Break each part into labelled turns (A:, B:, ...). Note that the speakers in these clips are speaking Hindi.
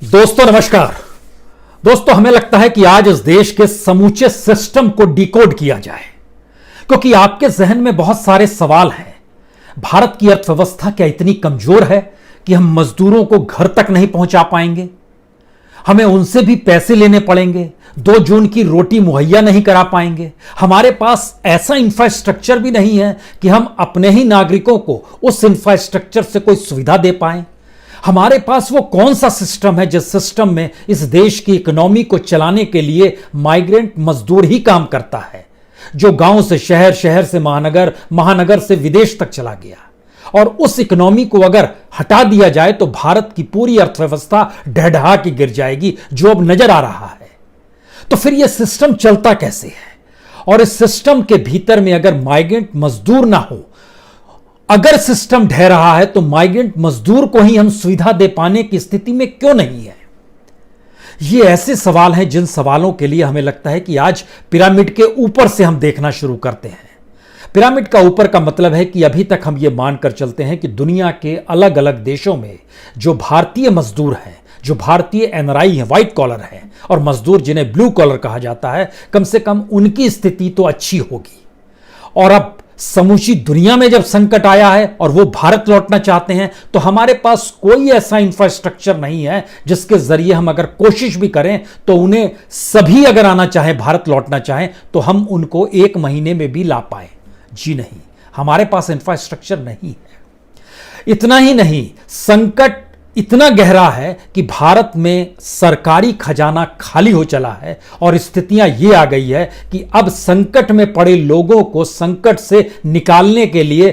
A: दोस्तों नमस्कार। दोस्तों हमें लगता है कि आज इस देश के समूचे सिस्टम को डिकोड किया जाए, क्योंकि आपके जहन में बहुत सारे सवाल हैं। भारत की अर्थव्यवस्था क्या इतनी कमजोर है कि हम मजदूरों को घर तक नहीं पहुंचा पाएंगे? हमें उनसे भी पैसे लेने पड़ेंगे, 2 जून की रोटी मुहैया नहीं करा पाएंगे। हमारे पास ऐसा इंफ्रास्ट्रक्चर भी नहीं है कि हम अपने ही नागरिकों को उस इंफ्रास्ट्रक्चर से कोई सुविधा दे पाएं। हमारे पास वो कौन सा सिस्टम है जिस सिस्टम में इस देश की इकोनॉमी को चलाने के लिए माइग्रेंट मजदूर ही काम करता है, जो गांव से शहर, शहर से महानगर, महानगर से विदेश तक चला गया। और उस इकोनॉमी को अगर हटा दिया जाए तो भारत की पूरी अर्थव्यवस्था ढहढहा के गिर जाएगी, जो अब नजर आ रहा है। तो फिर यह सिस्टम चलता कैसे है? और इस सिस्टम के भीतर में अगर माइग्रेंट मजदूर ना हो, अगर सिस्टम ढह रहा है तो माइग्रेंट मजदूर को ही हम सुविधा दे पाने की स्थिति में क्यों नहीं है? ये ऐसे सवाल हैं जिन सवालों के लिए हमें लगता है कि आज पिरामिड के ऊपर से हम देखना शुरू करते हैं। पिरामिड का ऊपर का मतलब है कि अभी तक हम ये मानकर चलते हैं कि दुनिया के अलग अलग देशों में जो भारतीय मजदूर हैं, जो भारतीय एनआरआई हैं, व्हाइट कॉलर हैं, और मजदूर जिन्हें ब्लू कॉलर कहा जाता है, कम से कम उनकी स्थिति तो अच्छी होगी। और अब समूची दुनिया में जब संकट आया है और वो भारत लौटना चाहते हैं, तो हमारे पास कोई ऐसा इंफ्रास्ट्रक्चर नहीं है जिसके जरिए हम अगर कोशिश भी करें तो उन्हें सभी अगर आना चाहें, भारत लौटना चाहें, तो हम उनको 1 महीने में भी ला पाए। जी नहीं, हमारे पास इंफ्रास्ट्रक्चर नहीं है। इतना ही नहीं, संकट इतना गहरा है कि भारत में सरकारी खजाना खाली हो चला है और स्थितियां ये आ गई है कि अब संकट में पड़े लोगों को संकट से निकालने के लिए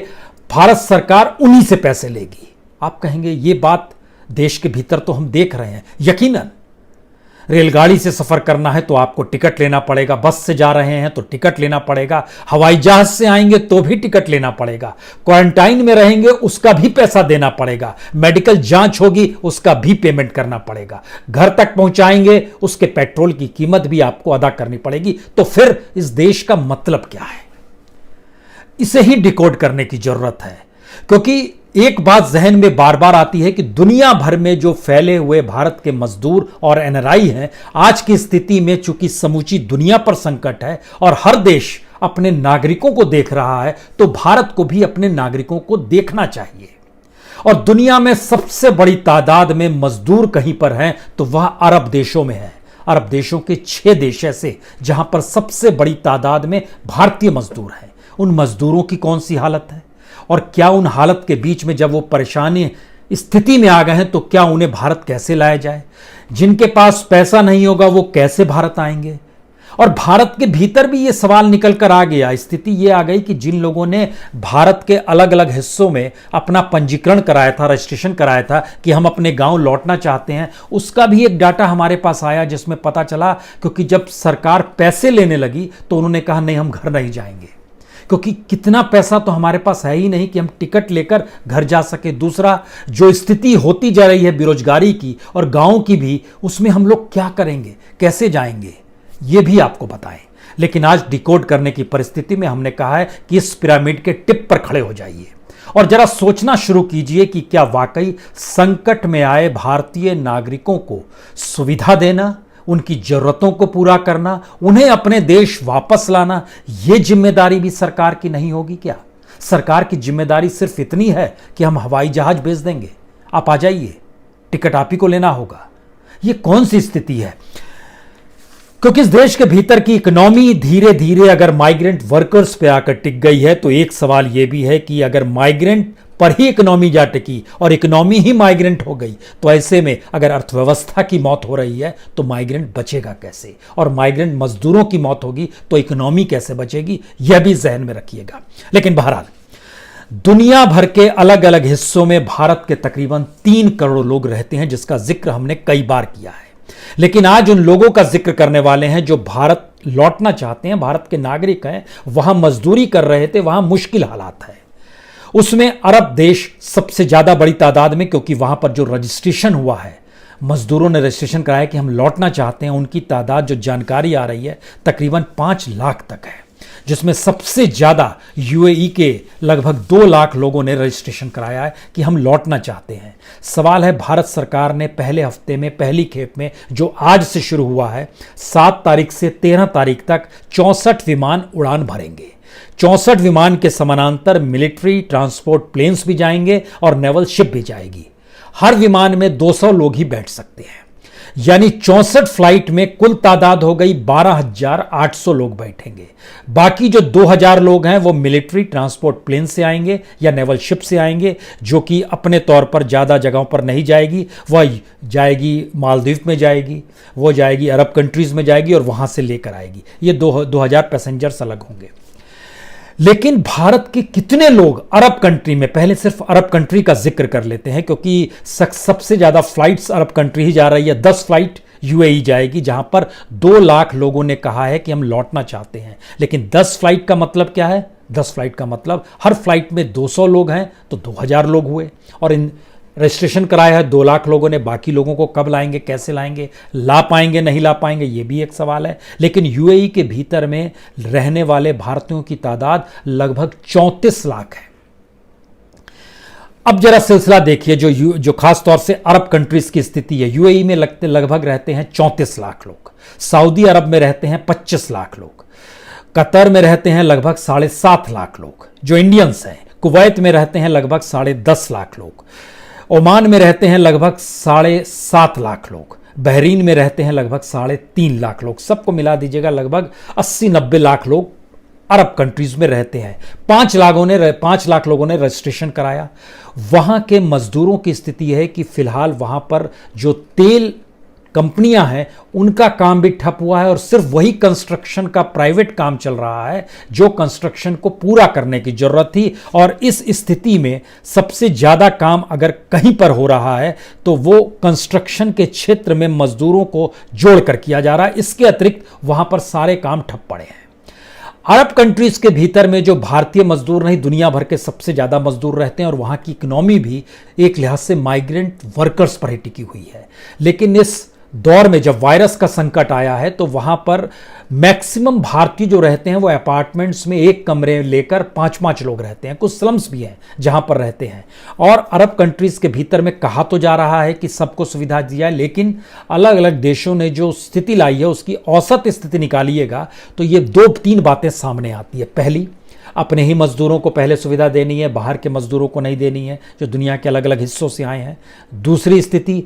A: भारत सरकार उन्हीं से पैसे लेगी। आप कहेंगे ये बात देश के भीतर तो हम देख रहे हैं। यकीनन रेलगाड़ी से सफर करना है तो आपको टिकट लेना पड़ेगा, बस से जा रहे हैं तो टिकट लेना पड़ेगा, हवाई जहाज से आएंगे तो भी टिकट लेना पड़ेगा, क्वारंटाइन में रहेंगे उसका भी पैसा देना पड़ेगा, मेडिकल जांच होगी उसका भी पेमेंट करना पड़ेगा, घर तक पहुंचाएंगे उसके पेट्रोल की कीमत भी आपको अदा करनी पड़ेगी। तो फिर इस देश का मतलब क्या है? इसे ही डिकोड करने की जरूरत है, क्योंकि एक बात जहन में बार बार आती है कि दुनिया भर में जो फैले हुए भारत के मजदूर और एनआरआई हैं, आज की स्थिति में चूंकि समूची दुनिया पर संकट है और हर देश अपने नागरिकों को देख रहा है, तो भारत को भी अपने नागरिकों को देखना चाहिए। और दुनिया में सबसे बड़ी तादाद में मजदूर कहीं पर हैं तो वह अरब देशों में है। अरब देशों के 6 देश ऐसे जहां पर सबसे बड़ी तादाद में भारतीय मजदूर हैं। उन मजदूरों की कौन सी हालत है, और क्या उन हालत के बीच में जब वो परेशानी स्थिति में आ गए हैं तो क्या उन्हें भारत कैसे लाया जाए? जिनके पास पैसा नहीं होगा वो कैसे भारत आएंगे? और भारत के भीतर भी ये सवाल निकल कर आ गया। स्थिति ये आ गई कि जिन लोगों ने भारत के अलग अलग हिस्सों में अपना पंजीकरण कराया था, रजिस्ट्रेशन कराया था कि हम अपने गांव लौटना चाहते हैं, उसका भी एक डाटा हमारे पास आया जिसमें पता चला, क्योंकि जब सरकार पैसे लेने लगी तो उन्होंने कहा नहीं, हम घर नहीं जाएंगे, क्योंकि कितना पैसा तो हमारे पास है ही नहीं कि हम टिकट लेकर घर जा सके। दूसरा, जो स्थिति होती जा रही है बेरोजगारी की और गांव की भी, उसमें हम लोग क्या करेंगे, कैसे जाएंगे, ये भी आपको बताएं। लेकिन आज डिकोड करने की परिस्थिति में हमने कहा है कि इस पिरामिड के टिप पर खड़े हो जाइए और जरा सोचना शुरू कीजिए कि क्या वाकई संकट में आए भारतीय नागरिकों को सुविधा देना, उनकी जरूरतों को पूरा करना, उन्हें अपने देश वापस लाना, यह जिम्मेदारी भी सरकार की नहीं होगी क्या? सरकार की जिम्मेदारी सिर्फ इतनी है कि हम हवाई जहाज भेज देंगे, आप आ जाइए, टिकट आप ही को लेना होगा। यह कौन सी स्थिति है? क्योंकि इस देश के भीतर की इकोनॉमी धीरे धीरे अगर माइग्रेंट वर्कर्स पे आकर टिक गई है, तो एक सवाल यह भी है कि अगर माइग्रेंट पर ही इकोनॉमी जा टिकी और इकोनॉमी ही माइग्रेंट हो गई, तो ऐसे में अगर अर्थव्यवस्था की मौत हो रही है तो माइग्रेंट बचेगा कैसे? और माइग्रेंट मजदूरों की मौत होगी तो इकोनॉमी कैसे बचेगी? यह भी जहन में रखिएगा। लेकिन बहरहाल, दुनिया भर के अलग अलग हिस्सों में भारत के तकरीबन 3 करोड़ लोग रहते हैं, जिसका जिक्र हमने कई बार किया है। लेकिन आज उन लोगों का जिक्र करने वाले हैं जो भारत लौटना चाहते हैं, भारत के नागरिक हैं, वहां मजदूरी कर रहे थे, वहां मुश्किल हालात है। उसमें अरब देश सबसे ज्यादा बड़ी तादाद में, क्योंकि वहां पर जो रजिस्ट्रेशन हुआ है, मजदूरों ने रजिस्ट्रेशन कराया कि हम लौटना चाहते हैं, उनकी तादाद जो जानकारी आ रही है तकरीबन 5 लाख तक है। जिसमें सबसे ज़्यादा यूएई के लगभग 2 लाख लोगों ने रजिस्ट्रेशन कराया है कि हम लौटना चाहते हैं। सवाल है, भारत सरकार ने पहले हफ्ते में पहली खेप में, जो आज से शुरू हुआ है, 7 तारीख से 13 तारीख तक 64 विमान उड़ान भरेंगे। 64 विमान के समानांतर मिलिट्री ट्रांसपोर्ट प्लेन्स भी जाएंगे और नेवल शिप भी जाएगी। हर विमान में 200 लोग ही बैठ सकते हैं, यानी 64 फ्लाइट में कुल तादाद हो गई 12,800 लोग बैठेंगे। बाकी जो 2,000 लोग हैं वो मिलिट्री ट्रांसपोर्ट प्लेन से आएंगे या नेवल शिप से आएंगे, जो कि अपने तौर पर ज़्यादा जगहों पर नहीं जाएगी। वह जाएगी मालदीव में जाएगी, वो जाएगी अरब कंट्रीज़ में जाएगी और वहाँ से लेकर आएगी। ये 2,000 पैसेंजर्स अलग होंगे। लेकिन भारत के कितने लोग अरब कंट्री में, पहले सिर्फ अरब कंट्री का जिक्र कर लेते हैं क्योंकि सबसे ज़्यादा फ्लाइट्स अरब कंट्री ही जा रही है। 10 फ्लाइट यूएई जाएगी, जहां पर 2 लाख लोगों ने कहा है कि हम लौटना चाहते हैं। लेकिन 10 फ्लाइट का मतलब क्या है? 10 फ्लाइट का मतलब हर फ्लाइट में 200 लोग हैं तो 2,000 लोग हुए। और इन रजिस्ट्रेशन कराया है 2 लाख लोगों ने। बाकी लोगों को कब लाएंगे, कैसे लाएंगे, ला पाएंगे नहीं ला पाएंगे, ये भी एक सवाल है। लेकिन यूएई के भीतर में रहने वाले भारतीयों की तादाद लगभग 34 लाख है। अब जरा सिलसिला देखिए, जो खास तौर से अरब कंट्रीज की स्थिति है। यूएई में लगभग रहते हैं 34 लाख लोग, सऊदी अरब में रहते हैं 25 लाख लोग, कतर में रहते हैं लगभग 7.5 लाख लोग जो इंडियंस हैं, कुवैत में रहते हैं लगभग 10.5 लाख लोग, ओमान में रहते हैं लगभग 7.5 लाख लोग, बहरीन में रहते हैं लगभग 3.5 लाख लोग। सबको मिला दीजिएगा लगभग 80-90 लाख लोग अरब कंट्रीज में रहते हैं। 5 लाख लोगों ने रजिस्ट्रेशन कराया। वहां के मजदूरों की स्थिति है कि फिलहाल वहां पर जो तेल कंपनियां हैं उनका काम भी ठप हुआ है और सिर्फ वही कंस्ट्रक्शन का प्राइवेट काम चल रहा है जो कंस्ट्रक्शन को पूरा करने की जरूरत थी। और इस स्थिति में सबसे ज्यादा काम अगर कहीं पर हो रहा है तो वो कंस्ट्रक्शन के क्षेत्र में मजदूरों को जोड़कर किया जा रहा है। इसके अतिरिक्त वहां पर सारे काम ठप पड़े हैं। अरब कंट्रीज के भीतर में जो भारतीय मजदूर नहीं, दुनिया भर के सबसे ज्यादा मजदूर रहते हैं और वहां की इकोनॉमी भी एक लिहाज से माइग्रेंट वर्कर्स पर ही टिकी हुई है। लेकिन इस दौर में जब वायरस का संकट आया है तो वहां पर मैक्सिमम भारतीय जो रहते हैं वो अपार्टमेंट्स में एक कमरे लेकर 5-5 लोग रहते हैं। कुछ स्लम्स भी हैं जहां पर रहते हैं। और अरब कंट्रीज के भीतर में कहा तो जा रहा है कि सबको सुविधा दी जाए, लेकिन अलग अलग देशों ने जो स्थिति लाई है उसकी औसत स्थिति निकालिएगा तो ये 2-3 बातें सामने आती है। पहली, अपने ही मजदूरों को पहले सुविधा देनी है, बाहर के मजदूरों को नहीं देनी है जो दुनिया के अलग अलग हिस्सों से आए हैं। दूसरी स्थिति,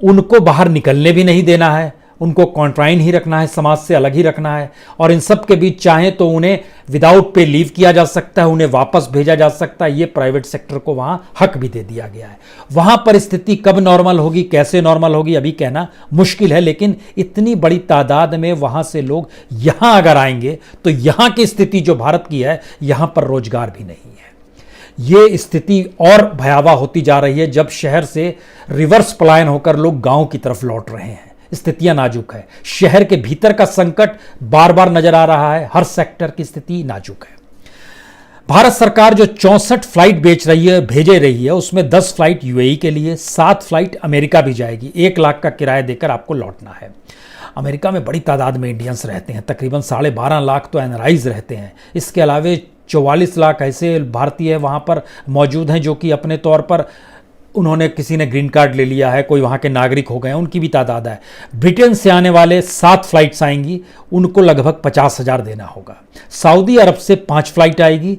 A: उनको बाहर निकलने भी नहीं देना है, उनको कॉन्ट्राइन ही रखना है, समाज से अलग ही रखना है। और इन सब के बीच चाहे तो उन्हें विदाउट पे लीव किया जा सकता है, उन्हें वापस भेजा जा सकता है। ये प्राइवेट सेक्टर को वहां हक भी दे दिया गया है। वहां पर स्थिति कब नॉर्मल होगी, कैसे नॉर्मल होगी, अभी कहना मुश्किल है। लेकिन इतनी बड़ी तादाद में वहां से लोग यहां अगर आएंगे तो यहां की स्थिति जो भारत की है, यहां पर रोजगार भी नहीं है। ये स्थिति और भयावह होती जा रही है जब शहर से रिवर्स पलायन होकर लोग गांव की तरफ लौट रहे हैं। स्थितियां नाजुक है। शहर के भीतर का संकट बार बार नजर आ रहा है। हर सेक्टर की स्थिति नाजुक है। भारत सरकार जो 64 फ्लाइट भेजे रही है उसमें 10 फ्लाइट यूएई के लिए, 7 फ्लाइट अमेरिका भी जाएगी। 1 लाख का किराया देकर आपको लौटना है। अमेरिका में बड़ी तादाद में इंडियंस रहते हैं, तकरीबन 12.5 लाख तो एनआरआईज रहते हैं। इसके अलावे 44 लाख ऐसे भारतीय वहाँ पर मौजूद हैं जो कि अपने तौर पर उन्होंने, किसी ने ग्रीन कार्ड ले लिया है, कोई वहाँ के नागरिक हो गए हैं, उनकी भी तादाद है। ब्रिटेन से आने वाले 7 फ्लाइट्स आएंगी, उनको लगभग 50,000 देना होगा। सऊदी अरब से 5 फ्लाइट आएगी।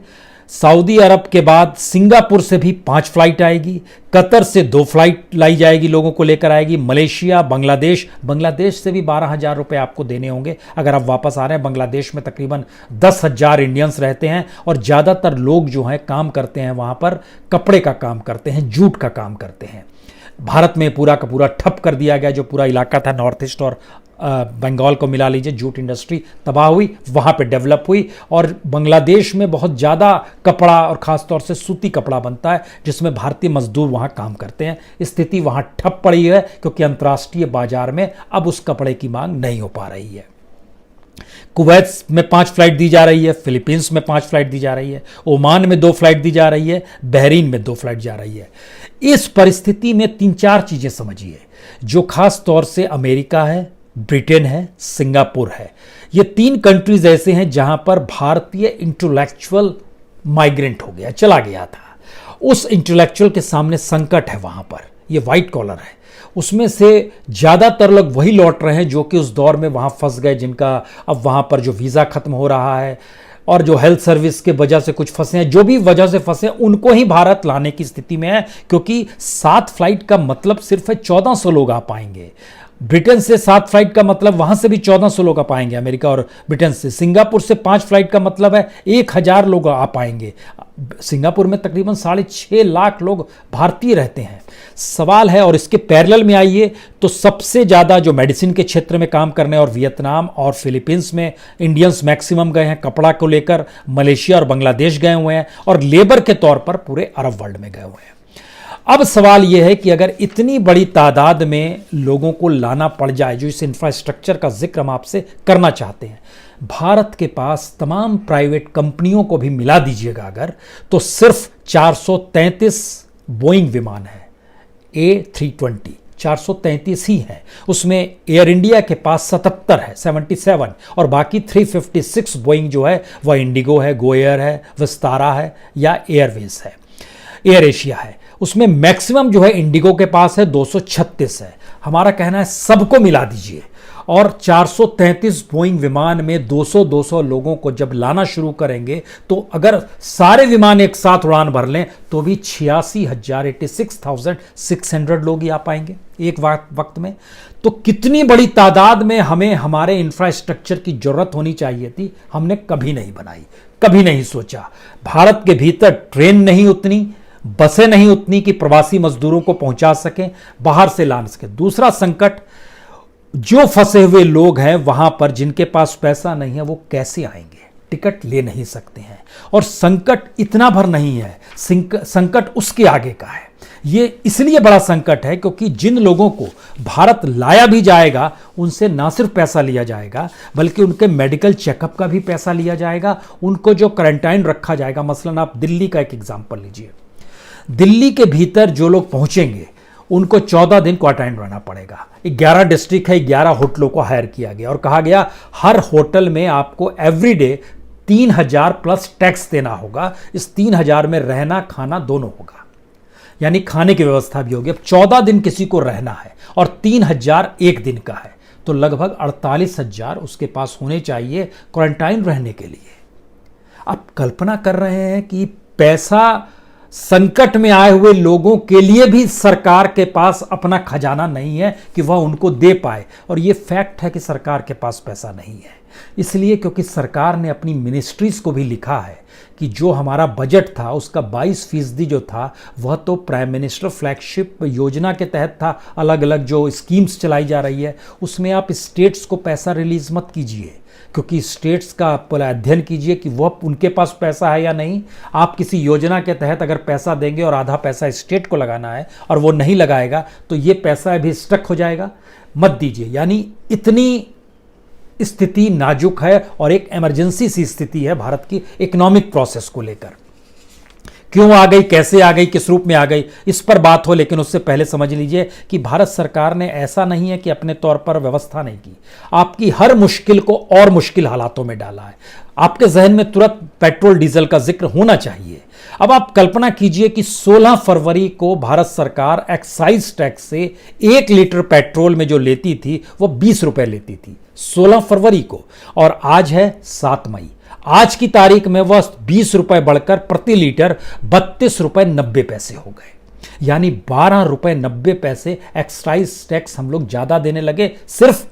A: सऊदी अरब के बाद सिंगापुर से भी 5 फ्लाइट आएगी। कतर से 2 फ्लाइट लाई जाएगी, लोगों को लेकर आएगी। मलेशिया, बांग्लादेश से भी 12,000 रुपये आपको देने होंगे अगर आप वापस आ रहे हैं। बांग्लादेश में तकरीबन 10,000 इंडियंस रहते हैं और ज़्यादातर लोग जो हैं काम करते हैं वहाँ पर, कपड़े का काम करते हैं, जूट का काम करते हैं। भारत में पूरा का पूरा ठप कर दिया गया। जो पूरा इलाका था नॉर्थ ईस्ट और बंगाल को मिला लीजिए, जूट इंडस्ट्री तबाह हुई, वहाँ पे डेवलप हुई। और बांग्लादेश में बहुत ज़्यादा कपड़ा और ख़ास तौर से सूती कपड़ा बनता है जिसमें भारतीय मजदूर वहाँ काम करते हैं। स्थिति वहाँ ठप पड़ी है क्योंकि अंतर्राष्ट्रीय बाजार में अब उस कपड़े की मांग नहीं हो पा रही है। कुवैत में 5 फ्लाइट दी जा रही है, फिलीपींस में 5 फ्लाइट दी जा रही है, ओमान में 2 फ्लाइट दी जा रही है, बहरीन में 2 फ्लाइट जा रही है। इस परिस्थिति में 3-4 चीज़ें समझिए। जो खास तौर से अमेरिका है, ब्रिटेन है, सिंगापुर है। ये 3 कंट्रीज ऐसे हैं जहां पर भारतीय इंटेलेक्चुअल माइग्रेंट हो गया, चला गया था। उस इंटेलेक्चुअल के सामने संकट है वहां पर, ये व्हाइट कॉलर है। उसमें से ज़्यादातर लोग वही लौट रहे हैं जो कि उस दौर में वहाँ फंस गए, जिनका अब वहाँ पर जो वीज़ा ख़त्म हो रहा है और जो हेल्थ सर्विस के वजह से कुछ फंसे हैं, जो भी वजह से फंसे उनको ही भारत लाने की स्थिति में है, क्योंकि 7 फ्लाइट का मतलब सिर्फ 1400 लोग आ पाएंगे। ब्रिटेन से 7 फ्लाइट का मतलब वहां से भी 1400 लोग आ पाएंगे, अमेरिका और ब्रिटेन से। सिंगापुर से 5 फ्लाइट का मतलब है 1000 लोग आ पाएंगे। सिंगापुर में तकरीबन 6.5 लाख लोग भारतीय रहते हैं। सवाल है, और इसके पैरेलल में आइए तो सबसे ज़्यादा जो मेडिसिन के क्षेत्र में काम करने, और वियतनाम और फिलीपींस में इंडियंस मैक्सिमम गए हैं, कपड़ा को लेकर मलेशिया और बांग्लादेश गए हुए हैं, और लेबर के तौर पर पूरे अरब वर्ल्ड में गए हुए हैं। अब सवाल यह है कि अगर इतनी बड़ी तादाद में लोगों को लाना पड़ जाए, जो इस इंफ्रास्ट्रक्चर का जिक्र हम आपसे करना चाहते हैं, भारत के पास तमाम प्राइवेट कंपनियों को भी मिला दीजिएगा अगर, तो सिर्फ 433 बोइंग विमान है, A320 433 ही है। उसमें एयर इंडिया के पास 77 है, 77, और बाकी 356 बोइंग जो है वह इंडिगो है, गो एयर है, विस्तारा है या एयरवेज है, एयर एशिया है। उसमें मैक्सिमम जो है इंडिगो के पास है, 236 है। हमारा कहना है सबको मिला दीजिए, और 433 बोइंग विमान में 200-200 लोगों को जब लाना शुरू करेंगे, तो अगर सारे विमान एक साथ उड़ान भर लें तो भी 86,600 लोग ही आ पाएंगे एक वक्त में। तो कितनी बड़ी तादाद में हमें हमारे इंफ्रास्ट्रक्चर की जरूरत होनी चाहिए थी, हमने कभी नहीं बनाई, कभी नहीं सोचा। भारत के भीतर ट्रेन नहीं उतनी, बसें नहीं उतनी कि प्रवासी मजदूरों को पहुंचा सकें, बाहर से ला सकें। दूसरा संकट, जो फंसे हुए लोग हैं वहां पर, जिनके पास पैसा नहीं है, वो कैसे आएंगे, टिकट ले नहीं सकते हैं। और संकट इतना भर नहीं है, संकट उसके आगे का है। ये इसलिए बड़ा संकट है क्योंकि जिन लोगों को भारत लाया भी जाएगा, उनसे ना सिर्फ पैसा लिया जाएगा बल्कि उनके मेडिकल चेकअप का भी पैसा लिया जाएगा, उनको जो क्वारंटाइन रखा जाएगा। मसलन आप दिल्ली का एक एग्जाम्पल लीजिए, दिल्ली के भीतर जो लोग पहुंचेंगे उनको 14 दिन क्वारंटाइन रहना पड़ेगा। 11 डिस्ट्रिक्ट है, 11 होटलों को हायर किया गया और कहा गया हर होटल में आपको एवरीडे 3000 प्लस टैक्स देना होगा। इस 3000 में रहना खाना दोनों होगा, यानी खाने की व्यवस्था भी होगी। अब 14 दिन किसी को रहना है और 3000 एक दिन का है, तो लगभग 48,000 उसके पास होने चाहिए क्वारंटाइन रहने के लिए। आप कल्पना कर रहे हैं कि पैसा संकट में आए हुए लोगों के लिए भी सरकार के पास अपना खजाना नहीं है कि वह उनको दे पाए। और यह फैक्ट है कि सरकार के पास पैसा नहीं है, इसलिए क्योंकि सरकार ने अपनी मिनिस्ट्रीज को भी लिखा है कि जो हमारा बजट था उसका 22% जो था वह तो प्राइम मिनिस्टर फ्लैगशिप योजना के तहत था। अलग अलग जो स्कीम्स चलाई जा रही है उसमें आप स्टेट्स को पैसा रिलीज मत कीजिए, क्योंकि स्टेट्स का पहले अध्ययन कीजिए कि वह उनके पास पैसा है या नहीं। आप किसी योजना के तहत अगर पैसा देंगे और आधा पैसा स्टेट को लगाना है और वो नहीं लगाएगा तो ये पैसा भी स्टक हो जाएगा, मत दीजिए। यानी इतनी स्थिति नाजुक है और एक इमरजेंसी सी स्थिति है भारत की इकोनॉमिक प्रोसेस को लेकर। क्यों आ गई, कैसे आ गई, किस रूप में आ गई, इस पर बात हो, लेकिन उससे पहले समझ लीजिए कि भारत सरकार ने ऐसा नहीं है कि अपने तौर पर व्यवस्था नहीं की, आपकी हर मुश्किल को और मुश्किल हालातों में डाला है। आपके जहन में तुरंत पेट्रोल डीजल का जिक्र होना चाहिए। अब आप कल्पना कीजिए कि 16 फरवरी को भारत सरकार एक्साइज टैक्स से 1 लीटर पेट्रोल में जो लेती थी वो 20 रुपए लेती थी 16 फरवरी को, और आज है 7 मई। आज की तारीख में वह 20 रुपए बढ़कर प्रति लीटर 32 रुपए 90 पैसे हो गए, यानी 12 रुपए 90 पैसे एक्साइज टैक्स हम लोग ज्यादा देने लगे सिर्फ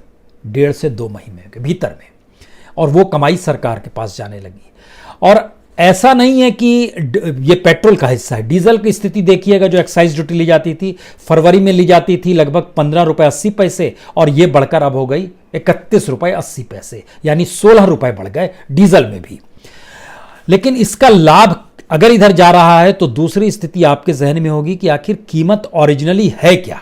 A: 1.5 से 2 महीने के भीतर में, और वो कमाई सरकार के पास जाने लगी। और ऐसा नहीं है कि ये पेट्रोल का हिस्सा है, डीजल की स्थिति देखिएगा। जो एक्साइज ड्यूटी ली जाती थी फरवरी में ली जाती थी लगभग 15 रुपए 80 पैसे, और ये बढ़कर अब हो गई 31 रुपए 80 पैसे, यानी 16 रुपए बढ़ गए डीजल में भी। लेकिन इसका लाभ अगर इधर जा रहा है तो दूसरी स्थिति आपके जहन में होगी कि आखिर कीमत ओरिजिनली है क्या।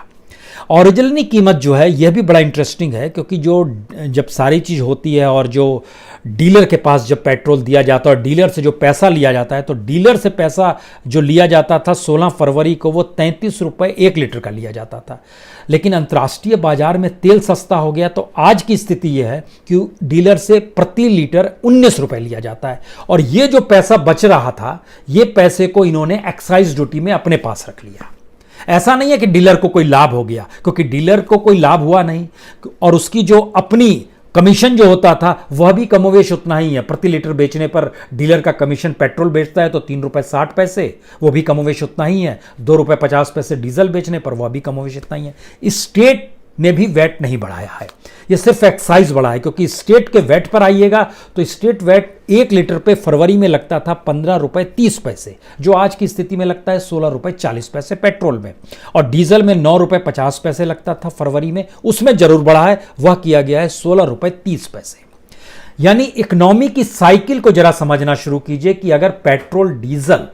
A: ओरिजिनली कीमत जो है यह भी बड़ा इंटरेस्टिंग है, क्योंकि जो जब सारी चीज़ होती है और जो डीलर के पास जब पेट्रोल दिया जाता है और डीलर से जो पैसा लिया जाता है, तो डीलर से पैसा जो लिया जाता था 16 फरवरी को वो 33 रुपये 1 लीटर का लिया जाता था। लेकिन अंतर्राष्ट्रीय बाजार में तेल सस्ता हो गया, तो आज की स्थिति यह है कि डीलर से प्रति लीटर 19 रुपये लिया जाता है। और ये जो पैसा बच रहा था, ये पैसे को इन्होंने एक्साइज ड्यूटी में अपने पास रख लिया। ऐसा नहीं है कि डीलर को कोई लाभ हो गया, क्योंकि डीलर को कोई लाभ हुआ नहीं, और उसकी जो अपनी कमीशन जो होता था वह भी कमोवेश उतना ही है। प्रति लीटर बेचने पर डीलर का कमीशन, पेट्रोल बेचता है तो 3 रुपये 60 पैसे, वो भी कमोवेश उतना ही है। 2 रुपये 50 पैसे डीजल बेचने पर वह भी कमोवेश इतना ही है। स्टेट ने भी वैट नहीं बढ़ाया है, ये सिर्फ एक्साइज बढ़ा है, क्योंकि स्टेट के वैट पर आइएगा तो स्टेट वैट 1 लीटर पे फरवरी में लगता था 15 रुपये 30 पैसे, जो आज की स्थिति में लगता है 16 रुपये 40 पैसे पेट्रोल में। और डीजल में 9 रुपये 50 पैसे लगता था फरवरी में, उसमें जरूर बढ़ा है, वह किया गया है 16 रुपये 30 पैसे। यानी इकोनॉमी की साइकिल को जरा समझना शुरू कीजिए कि अगर पेट्रोल डीजल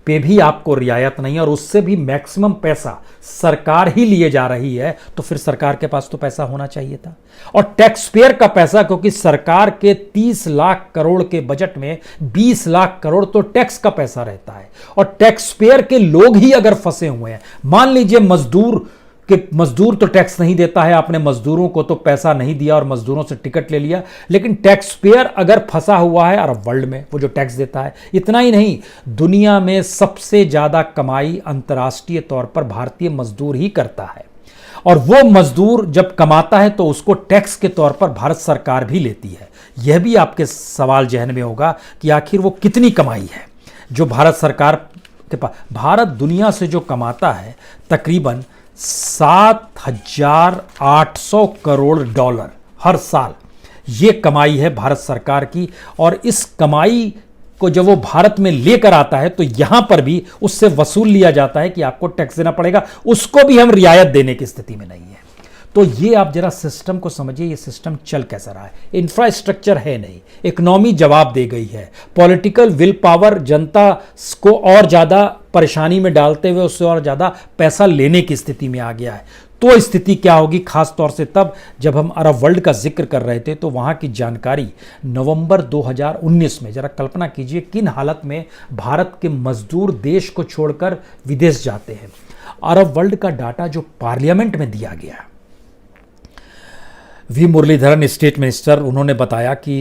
A: पे भी आपको रियायत नहीं है और उससे भी मैक्सिमम पैसा सरकार ही लिए जा रही है, तो फिर सरकार के पास तो पैसा होना चाहिए था। और टैक्स पेयर का पैसा, क्योंकि सरकार के 30 लाख करोड़ के बजट में 20 लाख करोड़ तो टैक्स का पैसा रहता है, और टैक्स पेयर के लोग ही अगर फंसे हुए हैं, मान लीजिए मजदूर तो टैक्स नहीं देता है, आपने मजदूरों को तो पैसा नहीं दिया और मजदूरों से टिकट ले लिया, लेकिन टैक्स पेयर अगर फंसा हुआ है अरब वर्ल्ड में, वो जो टैक्स देता है, इतना ही नहीं, दुनिया में सबसे ज्यादा कमाई अंतर्राष्ट्रीय तौर पर भारतीय मजदूर ही करता है। और वो मजदूर जब कमाता है तो उसको टैक्स के तौर पर भारत सरकार भी लेती है। यह भी आपके सवाल जहन में होगा कि आखिर वो कितनी कमाई है जो भारत सरकार के पास। भारत दुनिया से जो कमाता है तकरीबन 7,800 करोड़ डॉलर हर साल, ये कमाई है भारत सरकार की। और इस कमाई को जब वो भारत में लेकर आता है तो यहां पर भी उससे वसूल लिया जाता है कि आपको टैक्स देना पड़ेगा, उसको भी हम रियायत देने की स्थिति में नहीं है। तो ये आप जरा सिस्टम को समझिए, ये सिस्टम चल कैसा रहा है। इंफ्रास्ट्रक्चर है नहीं, इकोनॉमी जवाब दे गई है, पॉलिटिकल विल पावर जनता को और ज़्यादा परेशानी में डालते हुए उससे और ज़्यादा पैसा लेने की स्थिति में आ गया है। तो स्थिति क्या होगी, खास तौर से तब जब हम अरब वर्ल्ड का जिक्र कर रहे थे, तो वहाँ की जानकारी नवंबर 2019 में, जरा कल्पना कीजिए किन हालत में भारत के मजदूर देश को छोड़कर विदेश जाते हैं। अरब वर्ल्ड का डाटा जो पार्लियामेंट में दिया गया, वी मुरलीधरन स्टेट मिनिस्टर, उन्होंने बताया कि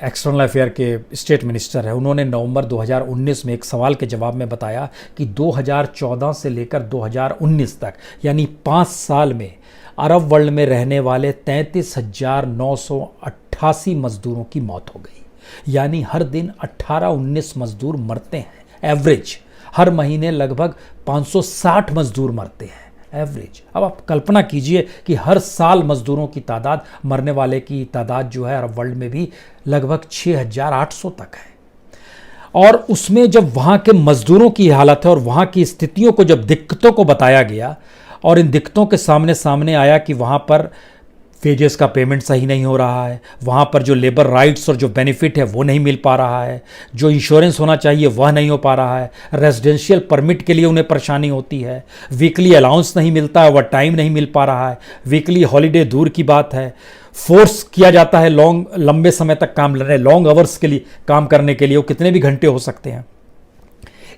A: एक्सटर्नल अफेयर के स्टेट मिनिस्टर है, उन्होंने नवंबर 2019 में एक सवाल के जवाब में बताया कि 2014 से लेकर 2019 तक, यानी 5 साल में अरब वर्ल्ड में रहने वाले 33,988 मजदूरों की मौत हो गई। यानी हर दिन 18-19 मजदूर मरते हैं एवरेज, हर महीने लगभग 560 मजदूर मरते हैं एवरेज। अब आप कल्पना कीजिए कि हर साल मजदूरों की तादाद, मरने वाले की तादाद जो है अरब वर्ल्ड में भी लगभग 6,800 तक है। और उसमें जब वहाँ के मजदूरों की हालत है और वहाँ की स्थितियों को, जब दिक्कतों को बताया गया और इन दिक्कतों के सामने आया कि वहाँ पर वेजेस का पेमेंट सही नहीं हो रहा है, वहाँ पर जो लेबर राइट्स और जो बेनिफिट है वो नहीं मिल पा रहा है, जो इंश्योरेंस होना चाहिए वह नहीं हो पा रहा है, रेजिडेंशियल परमिट के लिए उन्हें परेशानी होती है, वीकली अलाउंस नहीं मिलता है, वह टाइम नहीं मिल पा रहा है, वीकली हॉलीडे दूर की बात है, फोर्स किया जाता है लंबे समय तक काम करने, लॉन्ग आवर्स के लिए काम करने के लिए, वो कितने भी घंटे हो सकते हैं।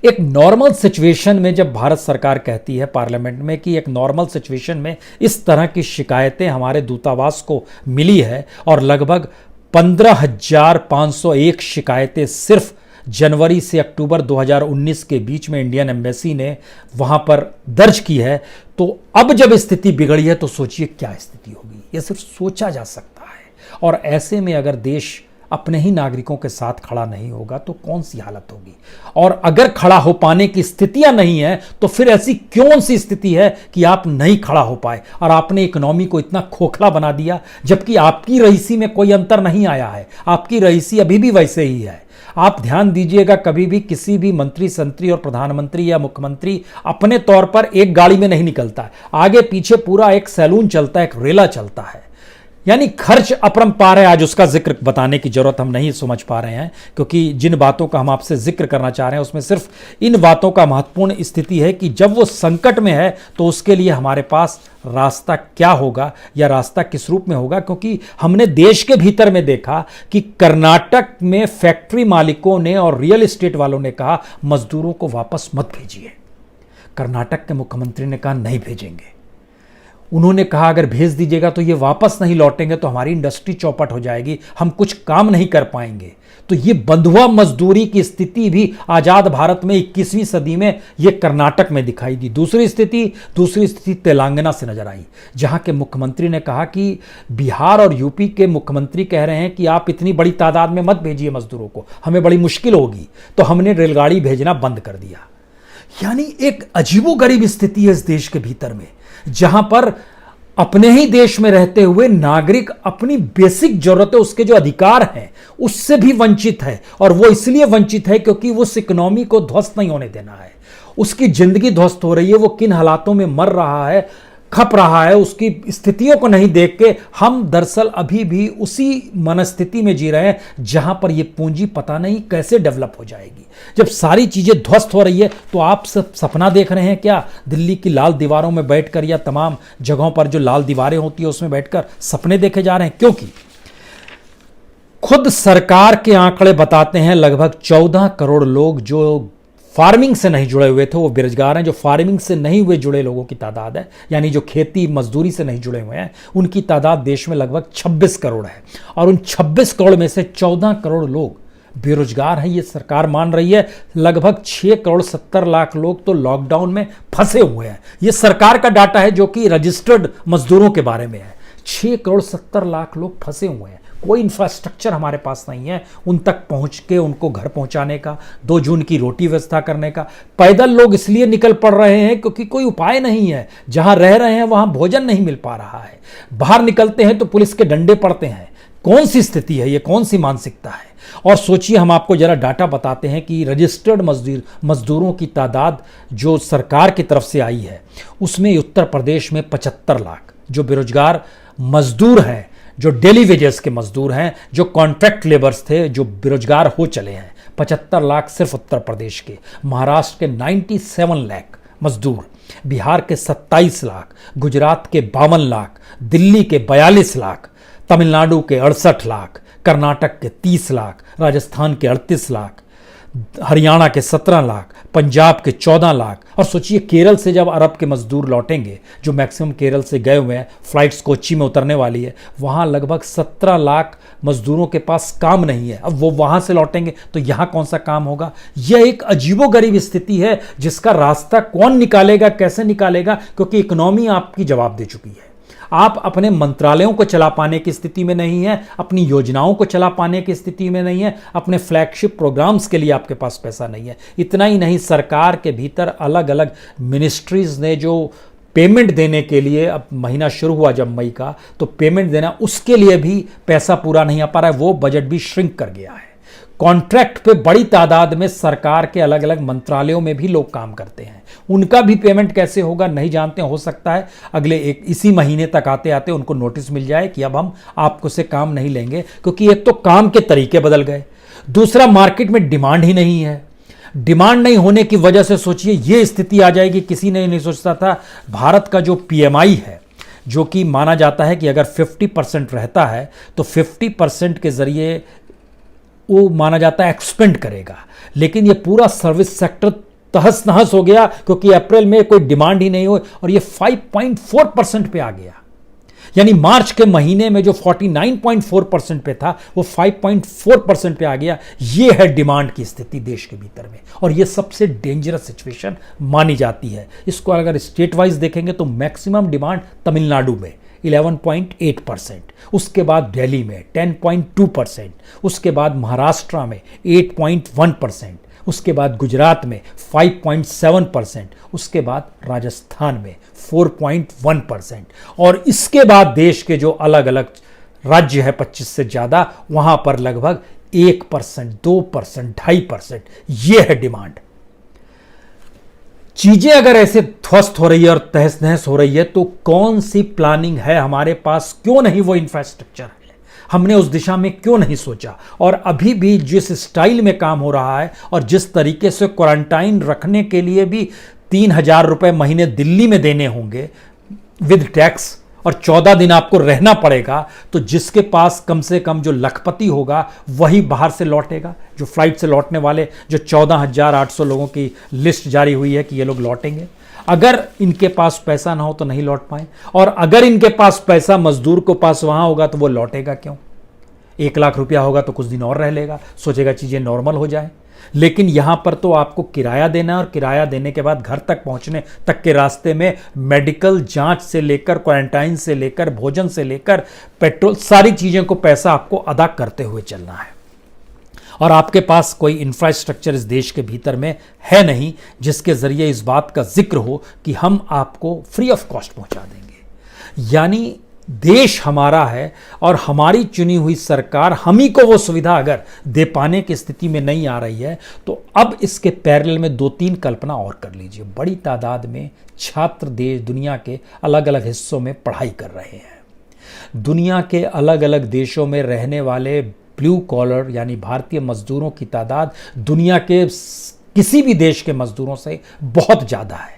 A: एक नॉर्मल सिचुएशन में जब भारत सरकार कहती है पार्लियामेंट में कि एक नॉर्मल सिचुएशन में इस तरह की शिकायतें हमारे दूतावास को मिली है और लगभग 15,501 शिकायतें सिर्फ जनवरी से अक्टूबर 2019 के बीच में इंडियन एम्बेसी ने वहां पर दर्ज की है, तो अब जब स्थिति बिगड़ी है तो सोचिए क्या स्थिति होगी। यह सिर्फ सोचा जा सकता है। और ऐसे में अगर देश अपने ही नागरिकों के साथ खड़ा नहीं होगा तो कौन सी हालत होगी। और अगर खड़ा हो पाने की स्थितियां नहीं है तो फिर ऐसी कौन सी स्थिति है कि आप नहीं खड़ा हो पाए और आपने इकोनॉमी को इतना खोखला बना दिया, जबकि आपकी रईसी में कोई अंतर नहीं आया है, आपकी रईसी अभी भी वैसे ही है। आप ध्यान दीजिएगा, कभी भी किसी भी मंत्री संत्री और प्रधानमंत्री या मुख्यमंत्री अपने तौर पर एक गाड़ी में नहीं निकलता है, आगे पीछे पूरा एक सैलून चलता है, एक रेला चलता है। यानी खर्च अपरंपार है। आज उसका जिक्र बताने की जरूरत हम नहीं समझ पा रहे हैं, क्योंकि जिन बातों का हम आपसे जिक्र करना चाह रहे हैं उसमें सिर्फ इन बातों का महत्वपूर्ण स्थिति है कि जब वो संकट में है तो उसके लिए हमारे पास रास्ता क्या होगा या रास्ता किस रूप में होगा। क्योंकि हमने देश के भीतर में देखा कि कर्नाटक में फैक्ट्री मालिकों ने और रियल एस्टेट वालों ने कहा मजदूरों को वापस मत भेजिए। कर्नाटक के मुख्यमंत्री ने कहा नहीं भेजेंगे। उन्होंने कहा अगर भेज दीजिएगा तो ये वापस नहीं लौटेंगे तो हमारी इंडस्ट्री चौपट हो जाएगी, हम कुछ काम नहीं कर पाएंगे। तो ये बंधुआ मजदूरी की स्थिति भी आजाद भारत में 21वीं सदी में ये कर्नाटक में दिखाई दी। दूसरी स्थिति तेलंगाना से नजर आई, जहां के मुख्यमंत्री ने कहा कि बिहार और यूपी के मुख्यमंत्री कह रहे हैं कि आप इतनी बड़ी तादाद में मत भेजिए मजदूरों को, हमें बड़ी मुश्किल होगी, तो हमने रेलगाड़ी भेजना बंद कर दिया। यानी एक अजीबोगरीब स्थिति है इस देश के भीतर में, जहां पर अपने ही देश में रहते हुए नागरिक अपनी बेसिक जरूरतें, उसके जो अधिकार हैं उससे भी वंचित है। और वो इसलिए वंचित है क्योंकि उस इकोनॉमी को ध्वस्त नहीं होने देना है। उसकी जिंदगी ध्वस्त हो रही है, वो किन हालातों में मर रहा है, खप रहा है, उसकी स्थितियों को नहीं देख के हम दरअसल अभी भी उसी मनस्थिति में जी रहे हैं जहां पर ये पूंजी पता नहीं कैसे डेवलप हो जाएगी। जब सारी चीजें ध्वस्त हो रही है तो आप सब सपना देख रहे हैं क्या? दिल्ली की लाल दीवारों में बैठकर या तमाम जगहों पर जो लाल दीवारें होती है उसमें बैठकर सपने देखे जा रहे हैं? क्योंकि खुद सरकार के आंकड़े बताते हैं लगभग 14 करोड़ लोग जो फार्मिंग से नहीं जुड़े हुए थे वो बेरोजगार हैं। जो फार्मिंग से नहीं हुए जुड़े लोगों की तादाद है, यानी जो खेती मजदूरी से नहीं जुड़े हुए हैं, उनकी तादाद देश में लगभग 26 करोड़ है। और उन 26 करोड़ में से 14 करोड़ लोग बेरोजगार हैं, ये सरकार मान रही है। लगभग 6 करोड़ 70 लाख लोग तो लॉकडाउन में फंसे हुए हैं। ये सरकार का डाटा है जो कि रजिस्टर्ड मजदूरों के बारे में है। 6 करोड़ 70 लाख लोग फंसे हुए हैं। कोई इंफ्रास्ट्रक्चर हमारे पास नहीं है उन तक पहुंच के उनको घर पहुंचाने का, 2 जून की रोटी व्यवस्था करने का। पैदल लोग इसलिए निकल पड़ रहे हैं क्योंकि कोई उपाय नहीं है। जहां रह रहे हैं वहां भोजन नहीं मिल पा रहा है। बाहर निकलते हैं तो पुलिस के डंडे पड़ते हैं। कौन सी स्थिति है ये, कौन सी मानसिकता है? और सोचिए, हम आपको जरा डाटा बताते हैं कि रजिस्टर्ड मजदूरों की तादाद जो सरकार की तरफ से आई है उसमें उत्तर प्रदेश में 75 लाख जो बेरोजगार मजदूर हैं, जो डेली वेजेस के मजदूर हैं, जो कॉन्ट्रैक्ट लेबर्स थे, जो बेरोजगार हो चले हैं। 75 लाख सिर्फ उत्तर प्रदेश के। महाराष्ट्र के 97 लाख मजदूर, बिहार के 27 लाख, गुजरात के 52 लाख, दिल्ली के 42 लाख, तमिलनाडु के 68 लाख, कर्नाटक के 30 लाख, राजस्थान के 38 लाख, हरियाणा के 17 लाख, पंजाब के 14 लाख। और सोचिए केरल से जब अरब के मजदूर लौटेंगे, जो मैक्सिमम केरल से गए हुए हैं, फ्लाइट्स कोच्चि में उतरने वाली है, वहां लगभग 17 लाख मजदूरों के पास काम नहीं है। अब वो वहां से लौटेंगे तो यहां कौन सा काम होगा? यह एक अजीबोगरीब स्थिति है जिसका रास्ता कौन निकालेगा, कैसे निकालेगा? क्योंकि इकोनॉमी आपकी जवाब दे चुकी है। आप अपने मंत्रालयों को चला पाने की स्थिति में नहीं है, अपनी योजनाओं को चला पाने की स्थिति में नहीं है, अपने फ्लैगशिप प्रोग्राम्स के लिए आपके पास पैसा नहीं है। इतना ही नहीं, सरकार के भीतर अलग अलग मिनिस्ट्रीज ने जो पेमेंट देने के लिए, अब महीना शुरू हुआ जब मई का, तो पेमेंट देना उसके लिए भी पैसा पूरा नहीं आ पा रहा है। वो बजट भी श्रिंक कर गया है। कॉन्ट्रैक्ट पे बड़ी तादाद में सरकार के अलग अलग मंत्रालयों में भी लोग काम करते हैं, उनका भी पेमेंट कैसे होगा नहीं जानते। हो सकता है अगले इसी महीने तक आते आते उनको नोटिस मिल जाए कि अब हम आपको से काम नहीं लेंगे, क्योंकि एक तो काम के तरीके बदल गए, दूसरा मार्केट में डिमांड ही नहीं है। डिमांड नहीं होने की वजह से सोचिए ये स्थिति आ जाएगी। किसी ने नहीं सोचता था भारत का जो पीएमआई है, जो कि माना जाता है कि अगर 50% रहता है तो 50% के जरिए वो माना जाता है एक्सपेंड करेगा, लेकिन ये पूरा सर्विस सेक्टर तहस नहस हो गया क्योंकि अप्रैल में कोई डिमांड ही नहीं हुई और ये 5.4% पे आ गया। यानी मार्च के महीने में जो 49.4% पे था वो 5.4% पे आ गया। ये है डिमांड की स्थिति देश के भीतर में, और ये सबसे डेंजरस सिचुएशन मानी जाती है। इसको अगर स्टेट वाइज देखेंगे तो मैक्सिमम डिमांड तमिलनाडु में 11.8%, उसके बाद दिल्ली में 10.2%, उसके बाद महाराष्ट्र में 8.1%, उसके बाद गुजरात में 5.7%, उसके बाद राजस्थान में 4.1%, और इसके बाद देश के जो अलग अलग राज्य है 25 से ज़्यादा, वहां पर लगभग 1%, 2%, 2.5%। ये है डिमांड। चीजें अगर ऐसे ध्वस्त हो रही है और तहस नहस हो रही है तो कौन सी प्लानिंग है हमारे पास? क्यों नहीं वो इंफ्रास्ट्रक्चर है? हमने उस दिशा में क्यों नहीं सोचा? और अभी भी जिस स्टाइल में काम हो रहा है और जिस तरीके से क्वारंटाइन रखने के लिए भी 3,000 रुपए महीने दिल्ली में देने होंगे विद टैक्स, और 14 दिन आपको रहना पड़ेगा, तो जिसके पास कम से कम जो लखपति होगा वही बाहर से लौटेगा। जो फ्लाइट से लौटने वाले जो 14,800 लोगों की लिस्ट जारी हुई है कि ये लोग लौटेंगे, अगर इनके पास पैसा ना हो तो नहीं लौट पाए, और अगर इनके पास पैसा मजदूर को पास वहां होगा तो वो लौटेगा क्यों? 1 लाख रुपया होगा तो कुछ दिन और रह लेगा, सोचेगा चीजें नॉर्मल हो जाए। लेकिन यहां पर तो आपको किराया देना है, और किराया देने के बाद घर तक पहुंचने तक के रास्ते में मेडिकल जांच से लेकर, क्वारंटाइन से लेकर, भोजन से लेकर, पेट्रोल, सारी चीजें को पैसा आपको अदा करते हुए चलना है। और आपके पास कोई इंफ्रास्ट्रक्चर इस देश के भीतर में है नहीं जिसके जरिए इस बात का जिक्र हो कि हम आपको फ्री ऑफ कॉस्ट पहुंचा देंगे। यानी देश हमारा है और हमारी चुनी हुई सरकार हम ही को वो सुविधा अगर दे पाने की स्थिति में नहीं आ रही है, तो अब इसके पैरेलल में 2-3 कल्पना और कर लीजिए। बड़ी तादाद में छात्र देश दुनिया के अलग अलग हिस्सों में पढ़ाई कर रहे हैं। दुनिया के अलग अलग देशों में रहने वाले ब्लू कॉलर यानी भारतीय मजदूरों की तादाद दुनिया के किसी भी देश के मजदूरों से बहुत ज़्यादा है।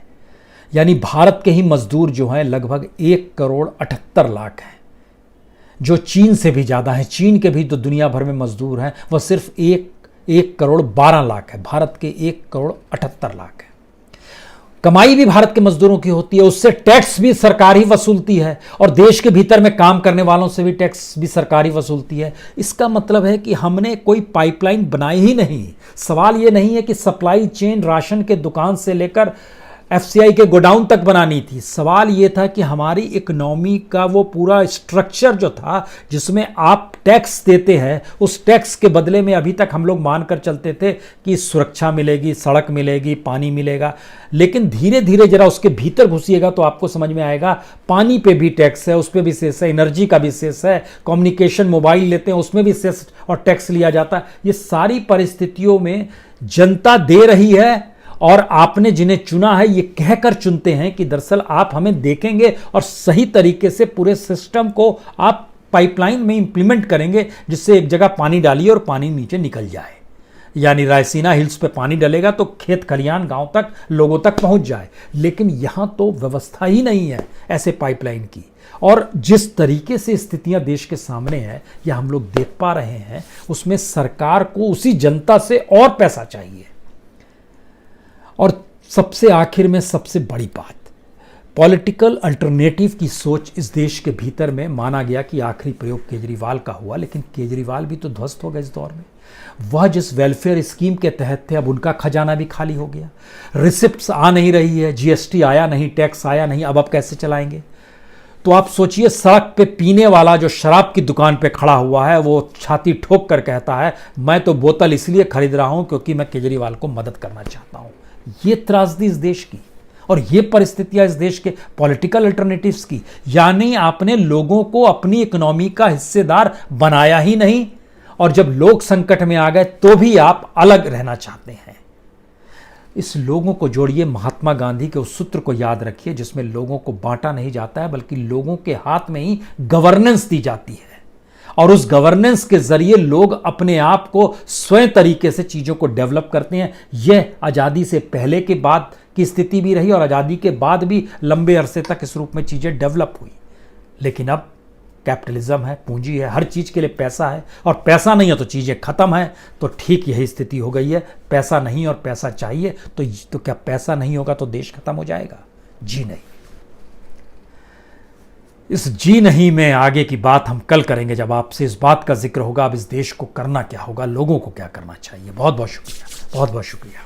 A: यानी भारत के ही मजदूर जो हैं लगभग 1,78,00,000 हैं, जो चीन से भी ज़्यादा हैं। चीन के भी तो दुनिया भर में मजदूर हैं, वह सिर्फ 1,12,00,000 है। भारत के 1,78,00,000 है। कमाई भी भारत के मजदूरों की होती है, उससे टैक्स भी सरकार ही वसूलती है, और देश के भीतर में काम करने वालों से भी टैक्स भी सरकार ही वसूलती है। इसका मतलब है कि हमने कोई पाइपलाइन बनाई ही नहीं। सवाल ये नहीं है कि सप्लाई चेन राशन के दुकान से लेकर एफसीआई के गोडाउन तक बनानी थी। सवाल ये था कि हमारी इकोनॉमी का वो पूरा स्ट्रक्चर जो था जिसमें आप टैक्स देते हैं, उस टैक्स के बदले में अभी तक हम लोग मानकर चलते थे कि सुरक्षा मिलेगी, सड़क मिलेगी, पानी मिलेगा। लेकिन धीरे धीरे जरा उसके भीतर घुसिएगा तो आपको समझ में आएगा पानी पे भी टैक्स है, उस पर भी सेस है, एनर्जी का भी सेस है, कम्युनिकेशन मोबाइल लेते हैं उसमें भी सेस और टैक्स लिया जाता है। ये सारी परिस्थितियों में जनता दे रही है, और आपने जिन्हें चुना है ये कहकर चुनते हैं कि दरअसल आप हमें देखेंगे और सही तरीके से पूरे सिस्टम को आप पाइपलाइन में इंप्लीमेंट करेंगे, जिससे एक जगह पानी डालिए और पानी नीचे निकल जाए। यानी रायसीना हिल्स पे पानी डलेगा तो खेत खलियान गांव तक लोगों तक पहुंच जाए। लेकिन यहां तो व्यवस्था ही नहीं है ऐसे पाइपलाइन की, और जिस तरीके से स्थितियां देश के सामने है या हम लोग देख पा रहे हैं, उसमें सरकार को उसी जनता से और पैसा चाहिए। और सबसे आखिर में सबसे बड़ी बात, पॉलिटिकल अल्टरनेटिव की सोच इस देश के भीतर में माना गया कि आखिरी प्रयोग केजरीवाल का हुआ, लेकिन केजरीवाल भी तो ध्वस्त हो गए इस दौर में। वह जिस वेलफेयर स्कीम के तहत थे अब उनका खजाना भी खाली हो गया। रिसिप्ट्स आ नहीं रही है, जीएसटी आया नहीं, टैक्स आया नहीं, अब कैसे चलाएंगे? तो आप सोचिए, सड़क पे पीने वाला जो शराब की दुकान पे खड़ा हुआ है वो छाती ठोक कर कहता है मैं तो बोतल इसलिए खरीद रहा हूं क्योंकि मैं केजरीवाल को मदद करना चाहता हूं। ये त्रासदी इस देश की और ये परिस्थितियां इस देश के पॉलिटिकल अल्टरनेटिव्स की। यानी आपने लोगों को अपनी इकोनॉमी का हिस्सेदार बनाया ही नहीं, और जब लोग संकट में आ गए तो भी आप अलग रहना चाहते हैं। इस लोगों को जोड़िए महात्मा गांधी के उस सूत्र को याद रखिए जिसमें लोगों को बांटा नहीं जाता है बल्कि लोगों के हाथ में ही गवर्नेंस दी जाती है, और उस गवर्नेंस के जरिए लोग अपने आप को स्वयं तरीके से चीजों को डेवलप करते हैं। यह आजादी से पहले के बाद की स्थिति भी रही और आजादी के बाद भी लंबे अरसे तक इस रूप में चीजें डेवलप हुई। लेकिन अब कैपिटलिज्म है, पूंजी है, हर चीज के लिए पैसा है, और पैसा नहीं है तो चीजें खत्म है। तो ठीक यही स्थिति हो गई है, पैसा नहीं और पैसा चाहिए। तो क्या पैसा नहीं होगा तो देश खत्म हो जाएगा? जी नहीं। इस जी नहीं में आगे की बात हम कल करेंगे जब आपसे इस बात का जिक्र होगा अब इस देश को करना क्या होगा, लोगों को क्या करना चाहिए। बहुत बहुत शुक्रिया, बहुत बहुत शुक्रिया।